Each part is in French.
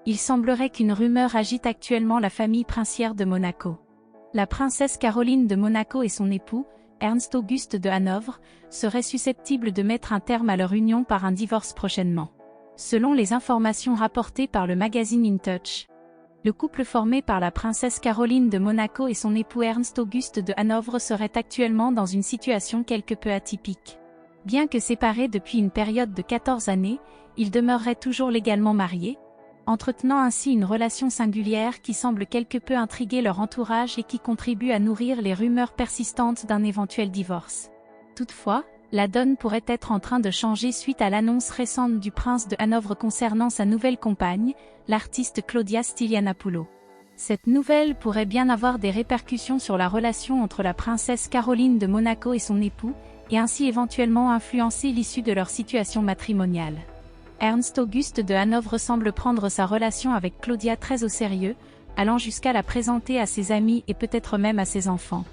il semblerait qu'une rumeur agite actuellement la famille princière de Monaco. La princesse Caroline de Monaco et son époux, Ernst Auguste de Hanovre, seraient susceptibles de mettre un terme à leur union par un divorce prochainement. Selon les informations rapportées par le magazine In Touch, le couple formé par la princesse Caroline de Monaco et son époux Ernst Auguste de Hanovre serait actuellement dans une situation quelque peu atypique. Bien que séparés depuis une période de 14 années, ils demeureraient toujours légalement mariés, entretenant ainsi une relation singulière qui semble quelque peu intriguer leur entourage et qui contribue à nourrir les rumeurs persistantes d'un éventuel divorce. Toutefois, la donne pourrait être en train de changer suite à l'annonce récente du prince de Hanovre concernant sa nouvelle compagne, l'artiste Claudia Stylianopoulos. Cette nouvelle pourrait bien avoir des répercussions sur la relation entre la princesse Caroline de Monaco et son époux, et ainsi éventuellement influencer l'issue de leur situation matrimoniale. Ernst Auguste de Hanovre semble prendre sa relation avec Claudia très au sérieux, allant jusqu'à la présenter à ses amis et peut-être même à ses enfants.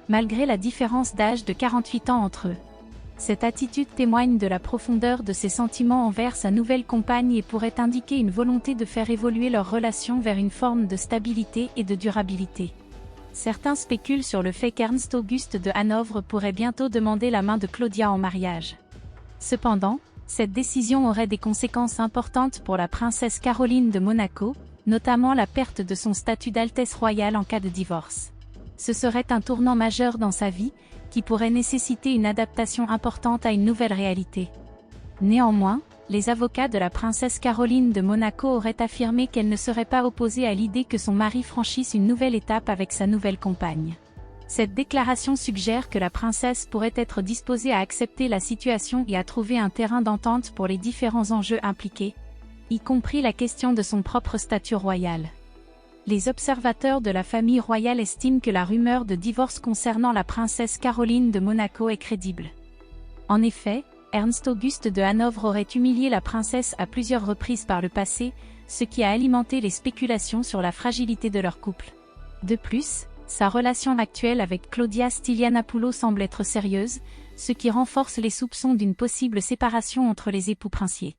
Malgré la différence d'âge de 48 ans entre eux. Cette attitude témoigne de la profondeur de ses sentiments envers sa nouvelle compagne et pourrait indiquer une volonté de faire évoluer leur relation vers une forme de stabilité et de durabilité. Certains spéculent sur le fait qu'Ernst Auguste de Hanovre pourrait bientôt demander la main de Claudia en mariage. Cependant, cette décision aurait des conséquences importantes pour la princesse Caroline de Monaco, notamment la perte de son statut d'altesse royale en cas de divorce. Ce serait un tournant majeur dans sa vie, qui pourrait nécessiter une adaptation importante à une nouvelle réalité. Néanmoins, les avocats de la princesse Caroline de Monaco auraient affirmé qu'elle ne serait pas opposée à l'idée que son mari franchisse une nouvelle étape avec sa nouvelle compagne. Cette déclaration suggère que la princesse pourrait être disposée à accepter la situation et à trouver un terrain d'entente pour les différents enjeux impliqués, y compris la question de son propre statut royal. Les observateurs de la famille royale estiment que la rumeur de divorce concernant la princesse Caroline de Monaco est crédible. En effet, Ernst Auguste de Hanovre aurait humilié la princesse à plusieurs reprises par le passé, ce qui a alimenté les spéculations sur la fragilité de leur couple. De plus, sa relation actuelle avec Claudia Stylianopoulos semble être sérieuse, ce qui renforce les soupçons d'une possible séparation entre les époux princiers.